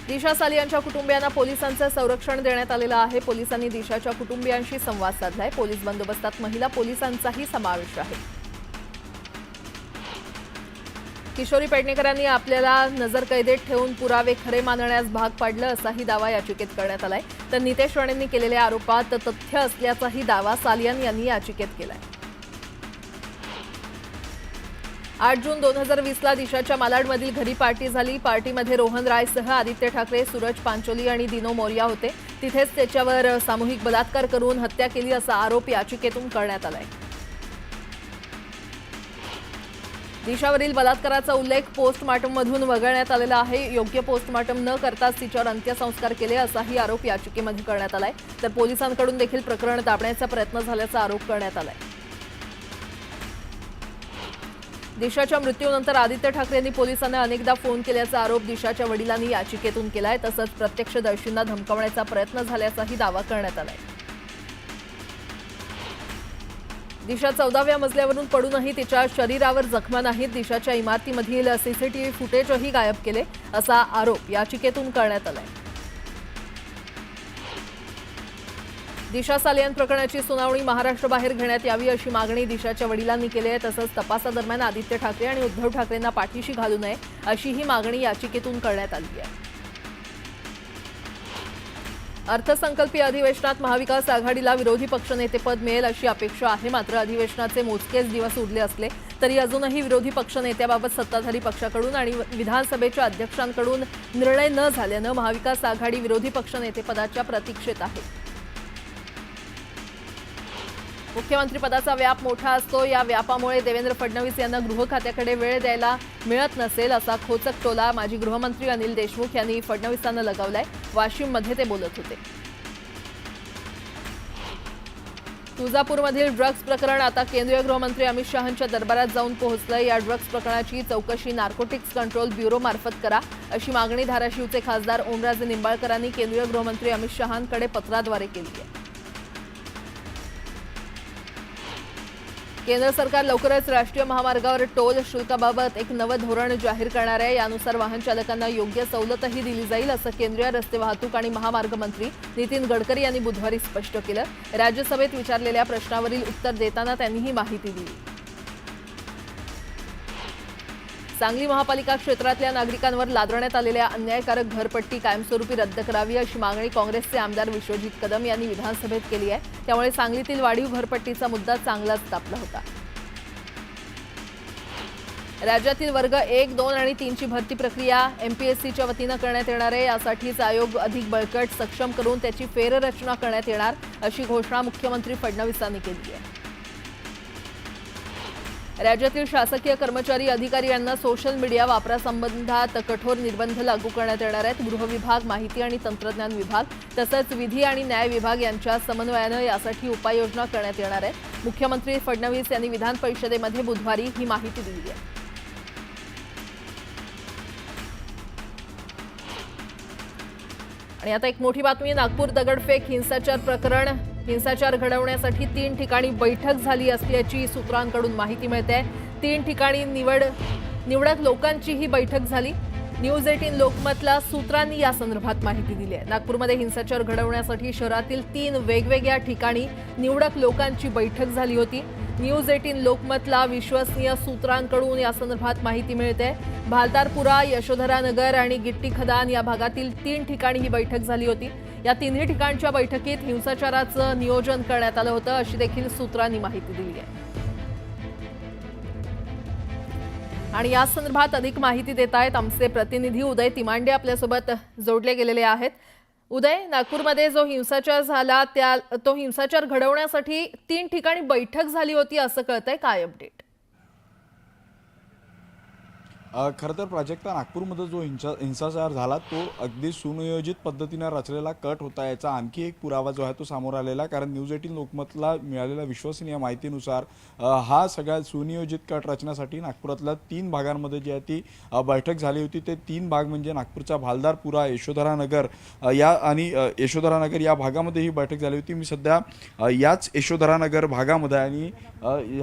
दिशा सालियांच्या कुटुंबियांना पोलिसांचं संरक्षण देण्यात आलेलं आहे। पोलिसांनी दिशाच्या कुटुंबियांशी संवाद साधलाय। पोलीस बंदोबस्तात महिला पोलिसांचाही समावेश आहे। किशोरी पेडणेकरांनी आपल्याला नजरकैदेत ठेवून पुरावे खरे मानण्यास भाग पाडलं असाही दावा याचिकेत करण्यात आलाय। तर नितेश राणेंनी केलेल्या आरोपात तथ्य असल्याचाही दावा सालियन यांनी याचिकेत केलाय। 8 जून 2020 ला दिशाच्या मालाडमधील घरी पार्टी झाली। पार्टीमध्ये रोहन रायसह आदित्य ठाकरे, सूरज पांचोली आणि दिनो मोरिया होते। तिथेच त्याच्यावर सामूहिक बलात्कार करून हत्या केली असा आरोप याचिकेतून करण्यात आलाय। दिशावरील बलात्काराचा उल्लेख पोस्टमार्टममधून वगळण्यात आलेला आहे। योग्य पोस्टमार्टम न करताच तिच्यावर अंत्यसंस्कार केले असाही आरोप याचिकेमध्ये करण्यात आलाय। तर पोलिसांकडून देखील प्रकरण दाबण्याचा प्रयत्न झाल्याचा आरोप करण्यात आलाय। दिशाच्या मृत्यूनंतर आदित्य ठाकरेंनी पोलिसांना अनेकदा फोन केल्याचा आरोप दिशाच्या वडिलांनी याचिकेतून केलाय। तसंच प्रत्यक्षदर्शींना धमकावण्याचा प्रयत्न झाल्याचाही दावा करण्यात आलाय। दिशा 14व्या मजल्यावरून पडूनही तिच्या शरीरावर जखमा नाहीत। दिशाच्या इमारतीमधील सीसीटीव्ही फुटेजही गायब केले असा आरोप याचिकेतून करण्यात आलाय। दिशा सालियन प्रकरणाची सुनावणी महाराष्ट्राबाहेर घेण्यात यावी अशी मागणी दिशाच्या वडिलांनी केली आहे। तसंच तपासादरम्यान आदित्य ठाकरे आणि उद्धव ठाकरेंना पाठीशी घालू नये अशीही मागणी याचिकेतून करण्यात आली आहे। अर्थसंकल्पीय अधिवेशनात महाविकास आघाडीला विरोधी पक्षनेतेपद मिळेल अशी अपेक्षा आहे। मात्र अधिवेशनाचे मोजकेच दिवस उरले असले तरी अजूनही विरोधी पक्षनेत्याबाबत सत्ताधारी पक्षाकडून आणि विधानसभेच्या अध्यक्षांकडून निर्णय न झाल्यानं महाविकास आघाडी विरोधी पक्षनेतेपदाच्या प्रतीक्षेत आहे। मुख्यमंत्रीपदाचा व्याप मोठा असतो। या व्यापामुळे देवेंद्र फडणवीस यांना गृह खात्याकडे वेळ द्यायला मिळत नसेल असा खोचक टोला माजी गृहमंत्री अनिल देशमुख यांनी फडणवीसांना लगावलाय। वाशिममध्ये ते बोलत होते। तुळजापूरमधील ड्रग्ज प्रकरण आता केंद्रीय गृहमंत्री अमित शहांच्या दरबारात जाऊन पोहोचलंय। या ड्रग्ज प्रकरणाची चौकशी नार्कोटिक्स कंट्रोल ब्युरो मार्फत करा अशी मागणी धाराशिवचे खासदार ओमराजे निंबाळकरांनी केंद्रीय गृहमंत्री अमित शहांकडे पत्राद्वारे केली आहे। केंद्र सरकार लवकरच राष्ट्रीय महामार्गावर टोल शुल्काबाबत एक नवं धोरण जाहीर करणार आहे। यानुसार वाहन चालकांना योग्य सवलतही दिली जाईल असं केंद्रीय रस्ते वाहतूक आणि महामार्ग मंत्री नितीन गडकरी यांनी बुधवारी स्पष्ट केलं। राज्यसभेत विचारलेल्या प्रश्नावरील उत्तर देताना त्यांनी ही माहिती दिली। सांगली महापालिका क्षेत्रातल्या नागरिकांवर लादण्यात आलेल्या अन्यायकारक घरपट्टी कायमस्वरूपी रद्द करावी अशी मागणी काँग्रेसचे आमदार विश्वजित कदम यांनी विधानसभेत केली आहे। त्यामुळे सांगलीतील वाढीव घरपट्टीचा मुद्दा चांगलाच तापला होता। राज्यातील वर्ग 1, 2 आणि 3 ची भरती प्रक्रिया एमपीएससीच्या वतीनं करण्यात येणार आहे। यासाठीच आयोग अधिक बळकट सक्षम करून त्याची फेररचना करण्यात येणार अशी घोषणा मुख्यमंत्री फडणवीसांनी केली आहे। राज्यातील शासकीय कर्मचारी अधिकारी यांना सोशल मीडिया वापरासंबंधात कठोर निर्बंध लागू करण्यात येणार आहेत। गृह विभाग, माहिती आणि तंत्रज्ञान विभाग तसंच विधी आणि न्याय विभाग यांच्या समन्वयानं यासाठी उपाययोजना करण्यात येणार आहेत। मुख्यमंत्री फडणवीस यांनी विधान परिषदेमध्ये बुधवारी ही माहिती दिली आहे। आणि आता एक मोठी बातमी, नागपूर दगडफेक हिंसाचार प्रकरण हिंसाचार घडवण्यासाठी 3 ठिकाणी बैठक झाली असल्याची सूत्रांकडून माहिती मिळते। 3 ठिकाणी निवडक लोकांची ही बैठक झाली। न्यूज 18 लोकमतला सूत्रांनी या संदर्भात माहिती दिली आहे। नागपूरमध्ये हिंसाचार घडवण्यासाठी शहरातील 3 वेगवेगळ्या ठिकाणी निवडक लोकांची बैठक झाली होती। न्यूज 18 लोकमतला विश्वसनीय सूत्रांकडून या संदर्भात माहिती मिळते। भालतारपुरा, यशोधरा नगर आणि गिट्टी खदान या भागातील 3 ठिकाणी ही बैठक झाली होती। या तिन्ही ठिकाणच्या बैठकीत हिंसाचाराचं नियोजन करण्यात आलं होतं अशी देखील सूत्रांनी माहिती दिली आहे। आणि या संदर्भात अधिक माहिती देत आहेत आमचे प्रतिनिधी उदय तिमांडे आपल्यासोबत जोडले गेलेले आहेत। उदय, नागपूरमध्ये जो हिंसाचार झाला तो हिंसाचार घडवण्यासाठी 3 ठिकाणी बैठक झाली होती असं कळतंय, काय अपडेट? खरं तर प्राजक्ता, नागपूरमध्ये जो हिंसाचार झाला तो अगदी सुनियोजित पद्धतीने रचलेला कट होता याचा आणखी एक पुरावा जो आहे तो समोर आलेला। कारण न्यूज 18 लोकमतला मिळालेल्या विश्वसनीय माहितीनुसार हा सगळ्या सुनियोजित कट रचण्यासाठी नागपुरातल्या 3 भागांमध्ये जी आहे ती बैठक झाली होती। ते 3 भाग म्हणजे नागपूरचा भालदारपुरा, यशोधरा नगर या भागामध्ये ही बैठक झाली होती। मी सध्या याच यशोधरा नगर भागामध्ये आणि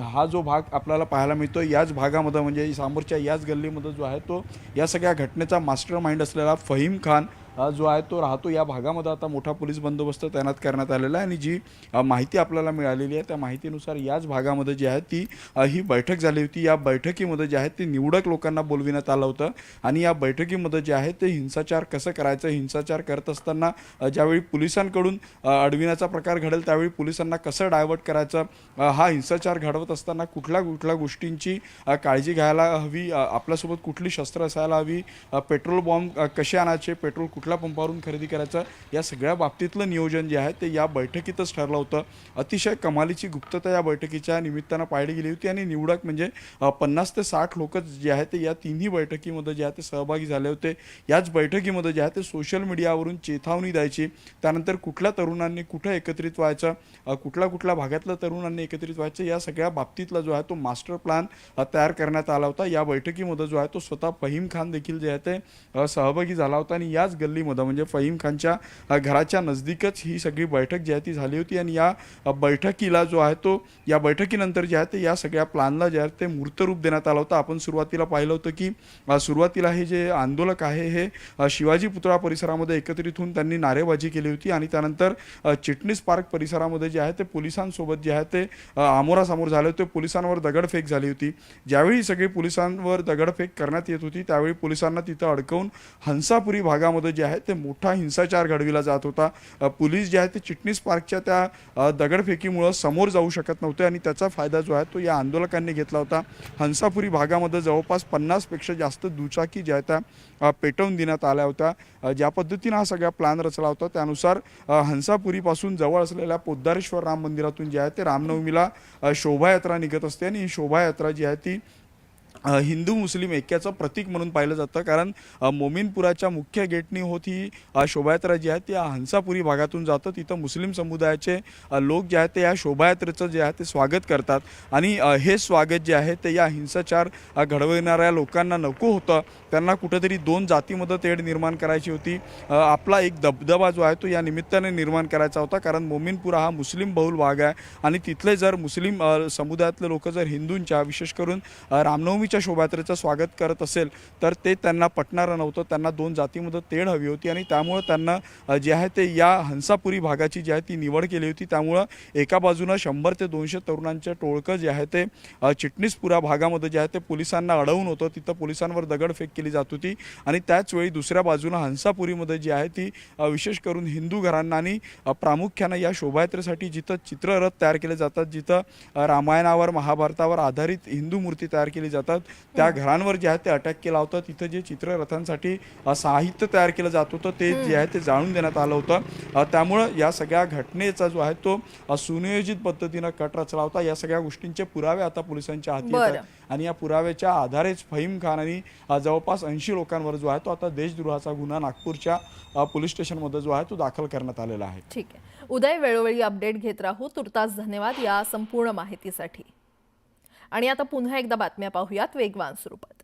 हा जो भाग आपल्याला पाहायला मिळतो याच भागामध्ये म्हणजे समोरच्या याच गल्लीमध्ये जो आहे तो या सगळ्या घटनेचा मास्टर माइंड असलेला फहीम खान जो आहे तो राहतो या भागामध्ये आता मोठा पोलीस बंदोबस्त तैनात करण्यात आलेला आहे आणि जी माहिती आपल्याला मिळालेली आहे त्या माहितीनुसार याच भागामध्ये जी आहे ती ही बैठक झाली होती। या बैठकीमध्ये जे आहे ते निवडक लोकांना बोलविण्यात आलं होतं आणि या बैठकीमध्ये जे आहे ते हिंसाचार कसं करायचं, हिंसाचार करत असताना ज्यावेळी पोलिसांकडून अडविण्याचा प्रकार घडेल त्यावेळी पोलिसांना कसं डायव्हर्ट करायचं, हा हिंसाचार घडवत असताना कुठल्या कुठल्या गोष्टींची काळजी घ्यायला हवी, आपल्यासोबत कुठली शस्त्र असायला हवी, पेट्रोल बॉम्ब कसे आणायचे, पेट्रोल कुठल्या पंपावरून खरेदी करायचं, या सगळ्या बाबतीतलं नियोजन जे आहे ते या बैठकीतच ठरलं होतं। अतिशय कमालीची गुप्तता या बैठकीच्या निमित्तानं पाहिली गेली होती आणि निवडक म्हणजे 50 ते 60 लोक जे आहेत ते या तिन्ही बैठकीमध्ये जे आहे ते सहभागी झाले होते। याच बैठकीमध्ये जे आहे ते सोशल मीडियावरून चेतावणी द्यायची, त्यानंतर कुठल्या तरुणांनी कुठे एकत्रित व्हायचं, कुठल्या भागातल्या तरुणांनी एकत्रित व्हायचं, या सगळ्या बाबतीतला जो आहे तो मास्टर प्लॅन तयार करण्यात आला होता। या बैठकीमध्ये जो आहे तो स्वतः फहीम खान देखील जे आहे ते सहभागी झाला होता आणि याच गल्लीमध्ये म्हणजे फहीम खानच्या घराच्या नजदीकच ही सगळी बैठक जी आहे ती झाली होती आणि या बैठकीला जो आहे तो या बैठकीनंतर जे आहे ते या सगळ्या प्लॅनला जे आहे ते मूर्तरूप देण्यात आलं होतं। आपण सुरुवातीला पाहिलं होतं की सुरुवातीला हे जे आंदोलक आहे हे शिवाजी पुतळा परिसरामध्ये एकत्रित होऊन त्यांनी नारेबाजी केली होती आणि त्यानंतर चिटणीस पार्क परिसरामध्ये जे आहे ते पोलिसांसोबत जे आहे ते आमोरासमोर झाले होते, पोलिसांवर दगडफेक झाली होती। ज्यावेळी सगळे पोलिसांवर दगडफेक करण्यात येत होती त्यावेळी पोलिसांना तिथं अडकवून हंसापुरी भागामध्ये जे आहे ते मोठा हिंसाचार घडविला जात होता। पोलीस जे आहे ते चिटणीस पार्कच्या त्या दगडफेकीमुळे समोर जाऊ शकत नव्हते आणि त्याचा फायदा जो आहे तो या आंदोलकांनी घेतला होता। हंसापुरी भागामध्ये जवळपास 50 पेक्षा जास्त दुचाकी ज्या त्या पेटवून देण्यात आल्या होत्या। ज्या पद्धतीने हा सगळा प्लॅन रचला होता त्यानुसार हंसापुरीपासून जवळ असलेल्या पोद्दारेश्वर राम मंदिरातून जे आहे ते रामनवमीला शोभायात्रा निघत असते आणि ही शोभायात्रा जी आहे ती हिंदू मुस्लिम ऐक्याचं प्रतीक म्हणून पाहिलं जातं, कारण मोमीनपुराच्या मुख्य गेटनी होत ही शोभायात्रा जी आहे ती हंसापुरी भागातून जातं। तिथं मुस्लिम समुदायाचे लोक जे आहेत ते या शोभायात्रेचं जे आहे ते स्वागत करतात आणि हे स्वागत जे आहे ते या हिंसाचार घडवणाऱ्या लोकांना नको होतं, त्यांना कुठेतरी दोन जातीमध्ये तेढ निर्माण करायची होती, आपला एक दबदबा जो आहे तो या निमित्ताने निर्माण करायचा होता। कारण मोमीनपुरा हा मुस्लिम बहुल भाग आहे आणि तिथले जर मुस्लिम समुदायातले लोक जर हिंदूंच्या विशेष करून रामनवमी शोभायात्रेचं स्वागत करत असेल तर ते त्यांना पटणारं नव्हतं, त्यांना दोन जातीमध्ये तेढ हवी होती आणि त्यामुळे त्यांना जे आहे ते या हंसापुरी भागाची जी आहे ती निवड केली होती। त्यामुळं एका बाजूनं 100 ते 200 तरुणांचे टोळकं जे आहे ते चिटणीसपुरा भागामध्ये जे आहे ते पोलिसांना अडवून होतं, तिथं पोलिसांवर दगडफेक केली जात होती आणि त्याचवेळी दुसऱ्या बाजूनं हंसापुरीमध्ये जी आहे ती विशेष करून हिंदू घरांना आणि प्रामुख्यानं या शोभायात्रेसाठी जिथं चित्ररथ तयार केले जातात, जिथं रामायणावर महाभारतावर आधारित हिंदू मूर्ती तयार केली जातात त्या घरांवर जे आहे ते अटॅक केला होता। तिथं जे चित्ररथांसाठी साहित्य तयार केलं जात होतं ते जे आहे ते जाळून देण्यात आलं होतं। त्यामुळं या सगळ्या घटनेचा जो आहे तो सुनियोजित पद्धतीनं कट रचला होता। या सगळ्या गोष्टींचे पुरावे आता पोलिसांच्या हाती आहेत आणि या पुराव्याच्या आधारेच फहीम खान आणि जवळपास 80 लोकांवर जो आहे तो आता देशद्रोहाचा गुन्हा नागपूरच्या पोलीस स्टेशनमध्ये जो आहे तो दाखल करण्यात आलेला आहे। ठीक आहे उदय, वेळोवेळी अपडेट घेत राहू, तुर्तास धन्यवाद या संपूर्ण माहितीसाठी। आणि आता पुन्हा एकदा बातम्या पाहूयात वेगवान स्वरूपात।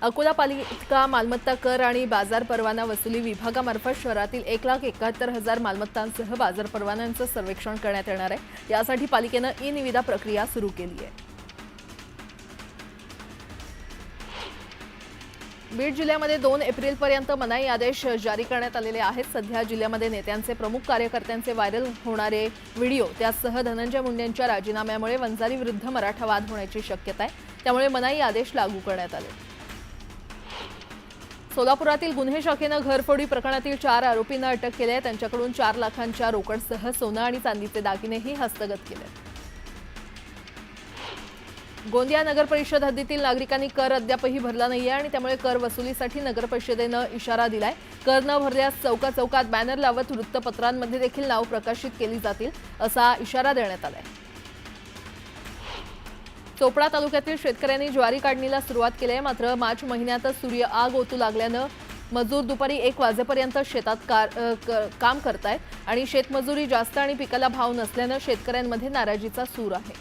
अकोला पालिका मालमत्ता कर आणि बाजार परवाना वसुली विभागामार्फत शहरातील 1,71,000 मालमत्तांसह बाजार परवान्यांचं सर्वेक्षण करण्यात येणार आहे। यासाठी पालिकेनं ई-निविदा प्रक्रिया सुरू केली आहे। बीड जिल्ह्यामध्ये 2 एप्रिलपर्यंत मनाई आदेश जारी करण्यात आलेले आहेत। सध्या जिल्ह्यामध्ये नेत्यांचे प्रमुख कार्यकर्त्यांचे व्हायरल होणारे व्हिडिओ त्यासह धनंजय मुंडेंच्या राजीनाम्यामुळे वंजारी विरुद्ध मराठा वाद होण्याची शक्यता आहे, त्यामुळे मनाई आदेश लागू करण्यात आले। सोलापुरातील गुन्हे शाखेनं घरफोडी प्रकरणातील 4 आरोपींना अटक केली आहे। त्यांच्याकडून 4 लाखांच्या रोकडसह सोनं आणि चांदीचे दागिनेही हस्तगत केले। गोंदिया नगर परिषद हद्दीतील नागरिकांनी कर अद्यापही भरला नाहीये आणि त्यामुळे कर वसुलीसाठी नगर परिषदेनं इशारा दिलाय। कर न भरल्यास चौकात बॅनर लावत वृत्तपत्रांमध्ये देखील नाव प्रकाशित केली जातील असा इशारा देण्यात आलाय। चोपडा तालुक्यातील शेतकऱ्यांनी ज्वारी काढणीला सुरुवात केली आहे, मात्र मार्च महिन्यातच सूर्य आग ओतू लागल्यानं मजूर दुपारी 1 वाजेपर्यंत शेतात काम करतायत आणि शेतमजुरी जास्त आणि पिकाला भाव नसल्यानं शेतकऱ्यांमध्ये नाराजीचा सूर आहे।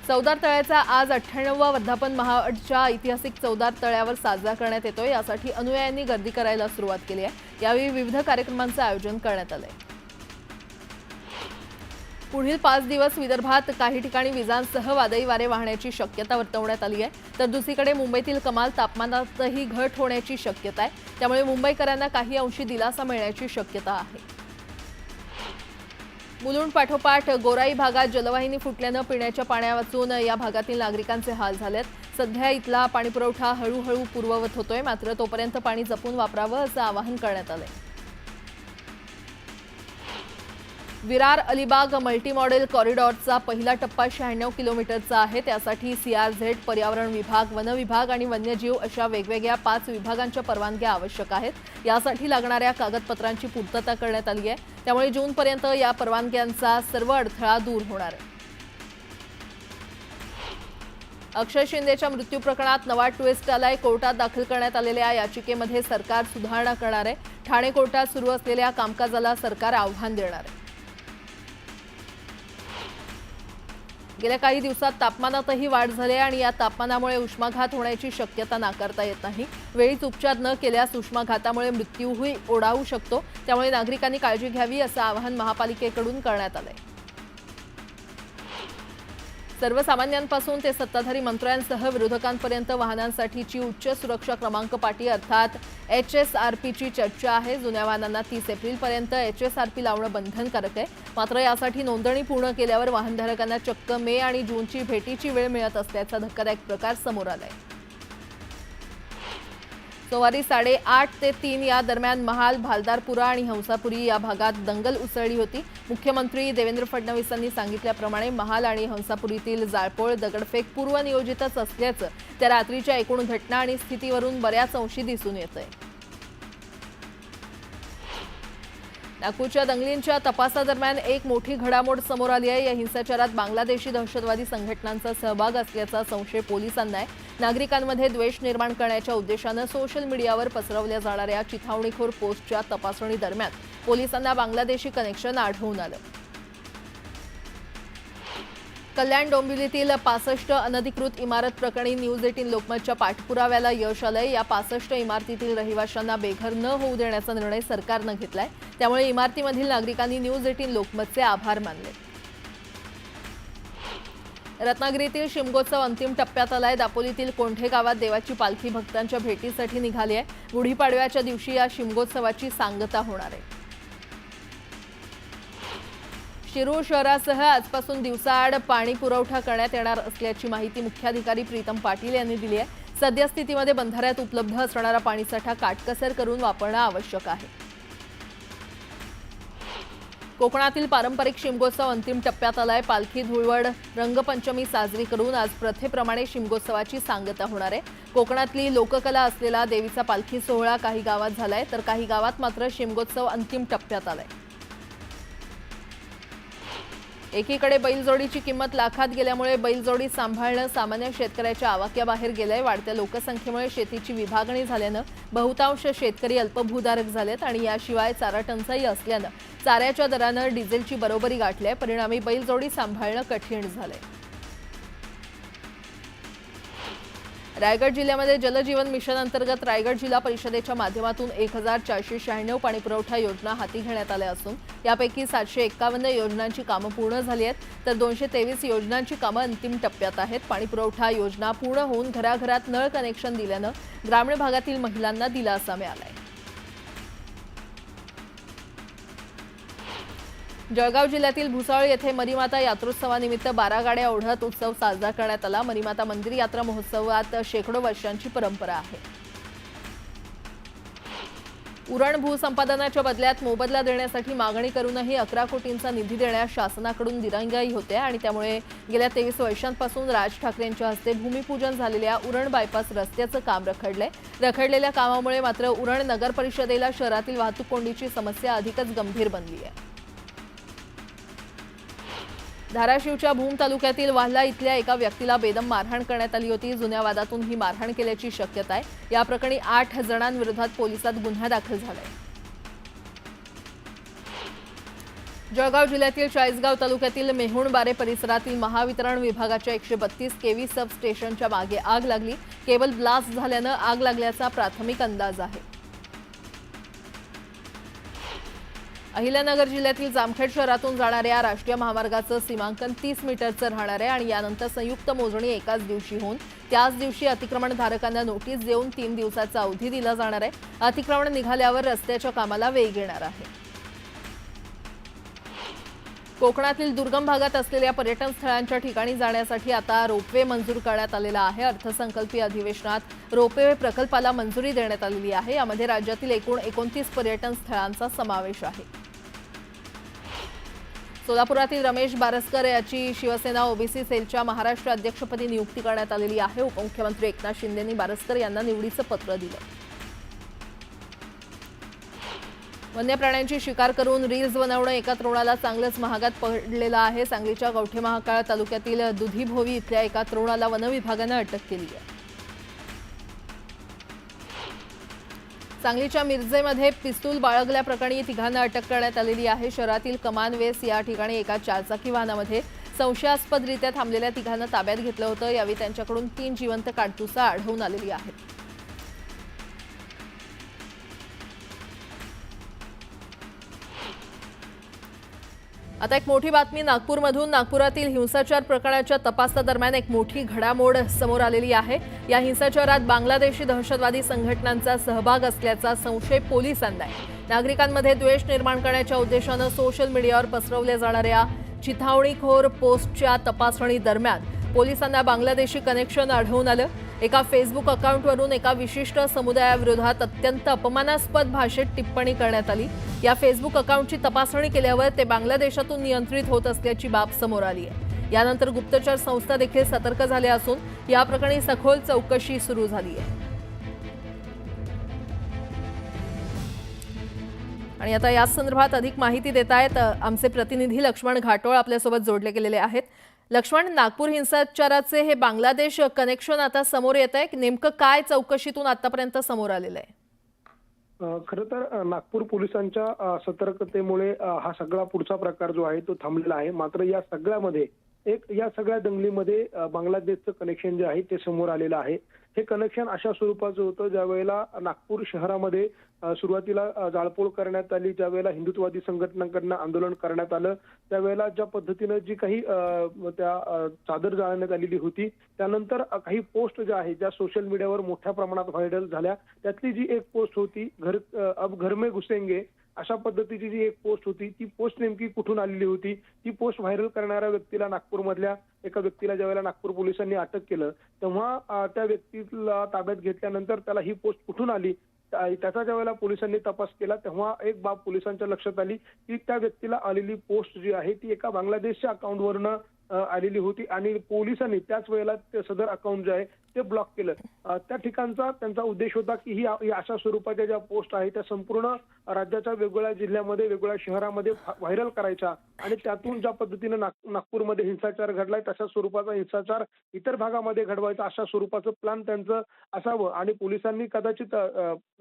चौदार तळ्याचा आज 98वा वर्धापन महाडच्या ऐतिहासिक चौदार तळ्यावर साजरा करण्यात येतोय। यासाठी अनुयायांनी गर्दी करायला सुरुवात केली आहे। यावेळी विविध कार्यक्रमांचं आयोजन करण्यात आलंय। पुढील 5 दिवस विदर्भात काही ठिकाणी विजांसह वादळी वारे वाहण्याची शक्यता वर्तवण्यात आली आहे. तर दुसरीकडे मुंबईतील कमाल तापमानातही घट होण्याची शक्यता आहे. त्यामुळे मुंबईकरांना काही अंशी दिलासा मिळण्याची शक्यता आहे. मुलुंड पाठोपाठ गोराई भागात जलवाहिनी फुटल्यानं पिण्याच्या पाण्यावाचून या भागातील नागरिकांचे हाल झालेत. सध्या इथला पाणीपुरवठा हळूहळू पूर्ववत होतोय, मात्र तोपर्यंत पाणी जपून वापरावं असं आवाहन करण्यात आलंय. विरार अलिबाग मल्टी मॉडेल कॉरिडॉरचा पहिला टप्पा 96 किलोमीटरचा आहे. त्यासाठी CRZ, पर्यावरण विभाग, वन विभाग आणि वन्यजीव अशा वेगवेगळ्या 5 विभागांच्या परवानग्या आवश्यक आहेत. यासाठी लागणाऱ्या कागदपत्रांची पूर्तता करण्यात आली आहे. त्यामुळे जूनपर्यंत या परवानग्यांचा सर्व अडथळा दूर होणार आहे. अक्षय शिंदेच्या मृत्यू प्रकरणात नवा ट्विस्ट आलाय. कोर्टात दाखल करण्यात आलेल्या याचिकेमध्ये सरकार सुधारणा करणार आहे. ठाणे कोर्टात सुरू असलेल्या कामकाजाला सरकार आव्हान देणार आहे. गेल्या काही दिवसात तापमानातही वाढ झाली आहे आणि या तापमानामुळे उष्माघात होण्याची शक्यता नाकारता येत नाही. वेळीच उपचार न केल्यास उष्माघातामुळे मृत्यूही ओढावू शकतो. त्यामुळे नागरिकांनी काळजी घ्यावी असं आवाहन महापालिकेकडून करण्यात आलंय. सर्वसामान्यांपासून ते सत्ताधारी मंत्र्यांसह विरोधकांपर्यंत वाहनांसाठीची उच्च सुरक्षा क्रमांक पाटी अर्थात HSRPची चर्चा आहे. जुन्या वाहनांना 30 एप्रिलपर्यंत HSRP लावणं बंधनकारक आहे. मात्र यासाठी नोंदणी पूर्ण केल्यावर वाहनधारकांना चक्क मे आणि जूनची भेटीची वेळ मिळत असल्याचा धक्कादायक प्रकार समोर आलाय. सोमवारी 8:30 ते 3 या दरम्यान महाल, भालदारपुरा आणि हंसापुरी या भागात दंगल उसळली होती. मुख्यमंत्री देवेंद्र फडणवीसांनी सांगितल्याप्रमाणे महाल आणि हंसापुरीतील जाळपोळ, दगडफेक पूर्वनियोजितच असल्याचं त्या रात्रीच्या एकूण घटना आणि स्थितीवरून बऱ्याच अंशी दिसून येतंय. नागपूरच्या दंगलींच्या तपासादरम्यान एक मोठी घडामोड समोर आली आहे. या हिंसाचारात बांगलादेशी दहशतवादी संघटनांचा सहभाग असल्याचा संशय पोलिसांना आहे. नागरिकांमध्ये द्वेष निर्माण करण्याच्या उद्देशानं सोशल मीडियावर पसरवल्या जाणाऱ्या चिथावणीखोर पोस्टच्या तपासणी दरम्यान पोलिसांना बांगलादेशी कनेक्शन आढळून आलं. कल्याण डोंबिवलीतील 65 अनधिकृत इमारत प्रकरणी न्यूज 18 लोकमतच्या पाठपुराव्याला यश आलंय. या 65 इमारतीतील रहिवाशांना बेघर न होऊ देण्याचा निर्णय सरकारनं घेतलाय. त्यामुळे इमारतीमधील नागरिकांनी न्यूज 18 लोकमतचे आभार मानले. रत्नागिरीतील शिमगोत्सव अंतिम टप्प्यात आलाय. दापोलीतील कोंढे गावात देवाची पालखी भक्तांच्या भेटीसाठी निघाली आहे. गुढीपाडव्याच्या दिवशी या शिमगोत्सवाची सांगता होणार आहे. शिरूर शहरासह आजपासून दिवसाआड पाणी पुरवठा करण्यात येणार असल्याची माहिती मुख्याधिकारी प्रीतम पाटील यांनी दिली आहे. सद्यस्थितीमध्ये बंधाऱ्यात उपलब्ध असणारा पाणीसाठा काटकसर करून वापरणं आवश्यक आहे. कोकणातील पारंपरिक शिमगोत्सव अंतिम टप्प्यात आलाय. पालखी, धुळवड, रंगपंचमी साजरी करून आज प्रथेप्रमाणे शिमगोत्सवाची सांगता होणार आहे. कोकणातली लोककला असलेला देवीचा पालखी सोहळा काही गावात झालाय, तर काही गावात मात्र शिमगोत्सव अंतिम टप्प्यात आलाय. एकीकडे बैलजोडीची किंमत लाखात गेल्यामुळे बैलजोडी सांभाळणं सामान्य शेतकऱ्याच्या आवाक्याबाहेर गेलंय. वाढत्या लोकसंख्येमुळे शेतीची विभागणी झाल्यानं बहुतांश शेतकरी अल्पभूधारक झालेत आणि याशिवाय चारा टंचाई असल्यानं चाऱ्याच्या दरानं डिझेलची बरोबरी गाठली आहे. परिणामी बैलजोडी सांभाळणं कठीण झालंय. रायगड जिल्ह्यामध्ये जलजीवन मिशन अंतर्गत रायगड जिल्हा परिषदेच्या माध्यमातून 1496 पाणीपुरवठा योजना हाती घेण्यात आल्या असून यापैकी 751 योजनांची कामं पूर्ण झाली आहेत, तर 223 योजनांची कामं अंतिम टप्प्यात आहेत. पाणीपुरवठा योजना पूर्ण होऊन घराघरात नळ कनेक्शन दिल्यानं ग्रामीण भागातील महिलांना दिलासा मिळालाय. जळगाव जिल्ह्यातील भुसावळ येथे मरीमाता यात्रोत्सवानिमित्त 12 गाड्या ओढत उत्सव साजरा करण्यात आला. मरीमाता मंदिर यात्रा महोत्सवात शेकडो वर्षांची परंपरा आहे. उरण भूसंपादनाच्या बदल्यात मोबदला देण्यासाठी मागणी करूनही 11 कोटींचा निधी देण्यास शासनाकडून दिरंगाई होते आणि त्यामुळे गेल्या 23 वर्षांपासून राज ठाकरेंच्या हस्ते भूमिपूजन झालेल्या उरण बायपास रस्त्याचं काम रखडलंय. रखडलेल्या कामामुळे मात्र उरण नगर परिषदेला शहरातील वाहतूक कोंडीची समस्या अधिकच गंभीर बनली आहे. धाराशिवच्या भूम तालुक्यातील वाल्हा इथल्या एका व्यक्तीला बेदम मारहाण करण्यात आली होती. जुन्या वादातून ही मारहाण केल्याची शक्यता आहे. या प्रकरणी 8 जणांविरोधात पोलिसात गुन्हा दाखल झालाय. जळगाव जिल्ह्यातील चाळीसगाव तालुक्यातील मेहुणबारे परिसरातील महावितरण विभागाच्या 132 केव्ही सब स्टेशनच्या मागे आग लागली. केबल ब्लास्ट झाल्यानं आग लागल्याचा प्राथमिक अंदाज आहे. अहिल्यानगर जिल्ह्यातील जामखेड शहरातून जाणाऱ्या राष्ट्रीय महामार्गाचं सीमांकन 30 मीटरचं राहणार आहे आणि यानंतर संयुक्त मोजणी एकाच दिवशी होऊन त्याच दिवशी अतिक्रमणधारकांना नोटीस देऊन 3 दिवसाचा अवधी दिला जाणार आहे. अतिक्रमण निघाल्यावर रस्त्याच्या कामाला वेग येणार आहे. कोकणातील दुर्गम भागात असलेल्या पर्यटन स्थळांच्या ठिकाणी जाण्यासाठी आता रोपवे मंजूर करण्यात आलेला आहे. अर्थसंकल्पीय अधिवेशनात रोपवे प्रकल्पाला मंजुरी देण्यात आलेली आहे. यामध्ये राज्यातील एकूण 29 पर्यटन स्थळांचा समावेश आहे. सोलापुरातील रमेश बारसकर याची शिवसेना ओबीसी सेलच्या महाराष्ट्र अध्यक्षपदी नियुक्ती करण्यात आलेली आहे. उपमुख्यमंत्री एकनाथ शिंदेंनी बारसकर यांना निवडीचं पत्र दिलं. वन्य प्राण्यांची शिकार करून रील्स बनवणं एका तरुणाला चांगलंच महागात पडलेलं आहे. सांगलीच्या कवठे महाकाळ तालुक्यातील दुधी भोवी इथल्या एका तरुणाला वनविभागानं अटक केली आहे. सांगलीच्या मिरजेमध्ये पिस्तूल बाळगल्याप्रकरणी तिघांना अटक करण्यात आलेली आहे. शहरातील कमानवेस या ठिकाणी एका चारचाकी वाहनामध्ये संशयास्पदरित्या थांबलेल्या तिघांना ताब्यात घेतलं होतं. यावेळी त्यांच्याकडून 3 जिवंत काडतुसं आढळून आलेली आहेत. आता एक मोठी बातमी नागपूरमधून. नागपुरातील हिंसाचार प्रकरणाच्या तपासादरम्यान एक मोठी घडामोड समोर आलेली आहे. या हिंसाचारात बांगलादेशी दहशतवादी संघटनांचा सहभाग असल्याचा संशय पोलिसांना आहे. नागरिकांमध्ये द्वेष निर्माण करण्याच्या उद्देशानं सोशल मीडियावर पसरवल्या जाणाऱ्या चिथावणीखोर पोस्टच्या तपासणी दरम्यान पोलिसांना बांगलादेशी कनेक्शन आढळून आलं. एका फेसबुक अकाउंटवरून एका विशिष्ट समुदायाविरोधात अत्यंत अपमानास्पद भाषेत टिप्पणी करण्यात आली. या फेसबुक अकाउंटची तपासणी केल्यावर ते बांगलादेशातून नियंत्रित होत असल्याची बाब समोर आली आहे. यानंतर गुप्तचर संस्था देखील सतर्क झाल्या असून या प्रकरणी सखोल चौकशी सुरू झाली आहे. आणि आता या संदर्भात अधिक माहिती देत आहेत आमचे प्रतिनिधी लक्ष्मण घाटोळ आपल्यासोबत जोडले गेलेले आहेत. लक्ष्मण, नागपूर हिंसाचाराचे हे बांगलादेश कनेक्शन आता समोर येत आहे. नेमकं काय चौकशीतून आतापर्यंत समोर आलेलं आहे? खरं तर नागपूर पोलिसांच्या सतर्कतेमुळे हा सगळा पुढचा प्रकार जो आहे तो थांबलेला आहे. मात्र या सगळ्यामध्ये या सगळ्या दंगलीमध्ये बांगलादेशचं कनेक्शन जे आहे ते समोर आलेलं आहे. हे कनेक्शन अशा स्वरूपाचं होतं ज्या वेळेला नागपूर शहरामध्ये सुरुवातीला जाळपोळ करण्यात आली, ज्या वेळेला हिंदुत्ववादी संघटनांकडनं आंदोलन करण्यात आलं, त्यावेळेला ज्या पद्धतीनं जी काही त्या चादर जाळण्यात आलेली होती, त्यानंतर काही पोस्ट ज्या आहेत ज्या सोशल मीडियावर मोठ्या प्रमाणात व्हायरल झाल्या, त्यातली जी एक पोस्ट होती अब घर में घुसेंगे अशा पद्धतीची जी एक पोस्ट होती, ती पोस्ट नेमकी कुठून आलेली होती? ती पोस्ट व्हायरल करणाऱ्या व्यक्तीला नागपूरमधल्या एका व्यक्तीला ज्यावेळेला नागपूर पोलिसांनी अटक केलं तेव्हा त्या व्यक्तीला ताब्यात घेतल्यानंतर त्याला ही पोस्ट कुठून आली त्याचा ज्यावेळेला पोलिसांनी तपास केला तेव्हा एक बाब पोलिसांच्या लक्षात आली की त्या व्यक्तीला आलेली पोस्ट जी आहे ती एका बांगलादेशच्या अकाउंटवरनं आलेली होती आणि पोलिसांनी त्याच वेळेला ते सदर अकाउंट जे आहे ते ब्लॉक केलं. त्या ठिकाणचा त्यांचा उद्देश होता की ही अशा स्वरूपाच्या ज्या पोस्ट आहेत त्या संपूर्ण राज्याच्या वेगवेगळ्या जिल्ह्यामध्ये वेगवेगळ्या शहरामध्ये व्हायरल करायच्या आणि त्यातून ज्या पद्धतीनं नागपूरमध्ये हिंसाचार घडलाय तशा स्वरूपाचा हिंसाचार इतर भागामध्ये घडवायचा अशा स्वरूपाचं प्लॅन त्यांचं असावं आणि पोलिसांनी कदाचित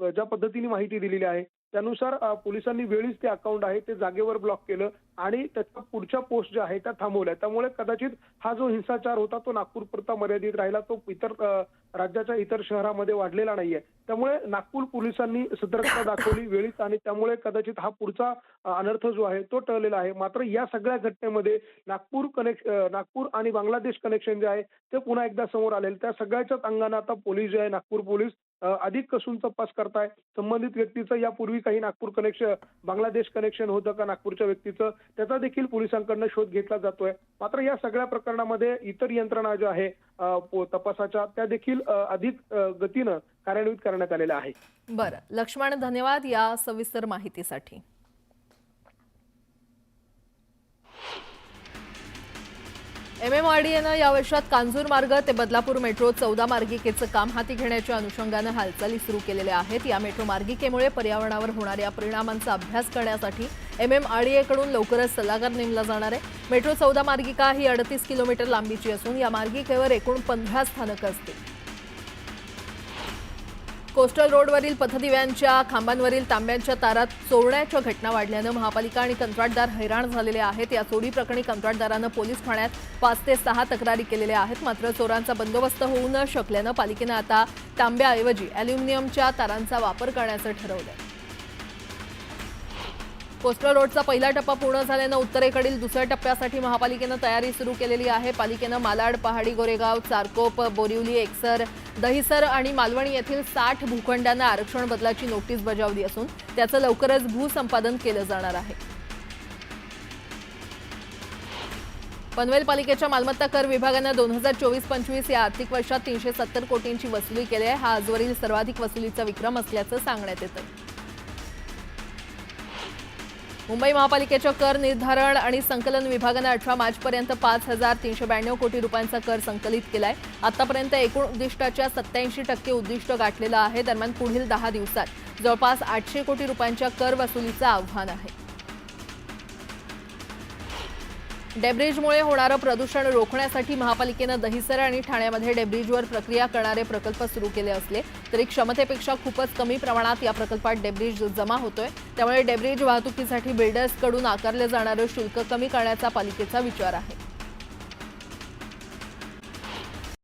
ज्या पद्धतीने माहिती दिलेली आहे त्यानुसार पोलिसांनी वेळीच ते अकाउंट आहे ते जागेवर ब्लॉक केलं आणि त्याच्या पुढच्या पोस्ट ज्या आहेत त्या थांबवल्या. त्यामुळे कदाचित हा जो हिंसाचार होता तो नागपूरपुरता मर्यादित राहिला, तो इतर राज्याच्या इतर शहरामध्ये वाढलेला नाहीये. त्यामुळे नागपूर पोलिसांनी सतर्कता दाखवली वेळीच आणि त्यामुळे कदाचित हा पुढचा अनर्थ जो आहे तो टळलेला आहे. मात्र या सगळ्या घटनेमध्ये नागपूर आणि बांगलादेश कनेक्शन जे आहे ते पुन्हा एकदा समोर आलेलं. त्या सगळ्याच्याच अंगाने आता पोलीस जे आहे नागपूर पोलीस अधिक कसून तपास करताय. संबंधित व्यक्तीचं यापूर्वी काही बांगलादेश कनेक्शन होतं का नागपूरच्या व्यक्तीचं त्याचा देखील पोलिसांकडनं शोध घेतला जातोय. मात्र या सगळ्या प्रकरणामध्ये इतर यंत्रणा ज्या आहे तपासाच्या त्या देखील अधिक गतीनं कार्यान्वित करण्यात आलेल्या आहे. बरं लक्ष्मण, धन्यवाद या सविस्तर माहितीसाठी. MMRDAनं या वर्षात कांजूर मार्ग ते बदलापूर मेट्रो 14 मार्गिकेचं काम हाती घेण्याच्या अनुषंगानं हालचाली सुरू केलेल्या आहेत. या मेट्रो मार्गिकेमुळे पर्यावरणावर होणाऱ्या परिणामांचा अभ्यास करण्यासाठी MMRDAकडून लवकरच सल्लागार नेमला जाणार आहे. मेट्रो 14 मार्गिका ही 38 किलोमीटर लांबीची असून या मार्गिकेवर एकूण 15 स्थानकं असतील. कोस्टल रोडवरील पथदिव्यांच्या खांबांवरील तांब्यांच्या तारा चोरण्याच्या घटना वाढल्यानं महापालिका आणि कंत्राटदार हैराण झालेले आहेत. या चोरी प्रकरणी कंत्राटदारानं पोलीस ठाण्यात 5 ते 6 तक्रारी केलेल्या आहेत. मात्र चोरांचा बंदोबस्त होऊ न शकल्यानं पालिकेनं आता तांब्याऐवजी अॅल्युमिनियमच्या तारांचा वापर करण्याचं ठरवलं. कोस्टल रोडचा पहिला टप्पा पूर्ण झाल्यानं उत्तरेकडील दुसऱ्या टप्प्यासाठी महापालिकेनं तयारी सुरू केलेली आहे. पालिकेनं मालाड, पहाडी, गोरेगाव, चारकोप, बोरिवली, एकसर, दहिसर आणि मालवणी येथील 60 भूखंडांना आरक्षण बदलाची नोटीस बजावली असून त्याचं लवकरच भूसंपादन केलं जाणार आहे. पनवेल पालिकेच्या मालमत्ता कर विभागानं 2024-25 या आर्थिक वर्षात 370 कोटींची वसुली केली आहे. हा आजवरील सर्वाधिक वसुलीचा विक्रम असल्याचं सांगण्यात येतं. मुंबई महापालिकेच्या कर निर्धारण आणि संकलन विभागानं 18 मार्चपर्यंत 5,392 कोटी रुपयांचा कर संकलित केलाय. आतापर्यंत एकूण उद्दिष्टाच्या 87% उद्दिष्ट गाठलेलं आहे. दरम्यान पुढील 10 दिवसात जवळपास 800 कोटी रुपयांच्या कर वसुलीचं आव्हान आहे. डेब्रिजमुळे होणारं प्रदूषण रोखण्यासाठी महापालिकेनं दहिसर आणि ठाण्यामध्ये डेब्रिजवर प्रक्रिया करणारे प्रकल्प सुरू केले असले तरी क्षमतेपेक्षा खूपच कमी प्रमाणात या प्रकल्पात डेब्रिज जमा होतोय. त्यामुळे डेब्रिज वाहतुकीसाठी बिल्डर्सकडून आकारलं जाणारं शुल्क कमी करण्याचा पालिकेचा विचार आहे.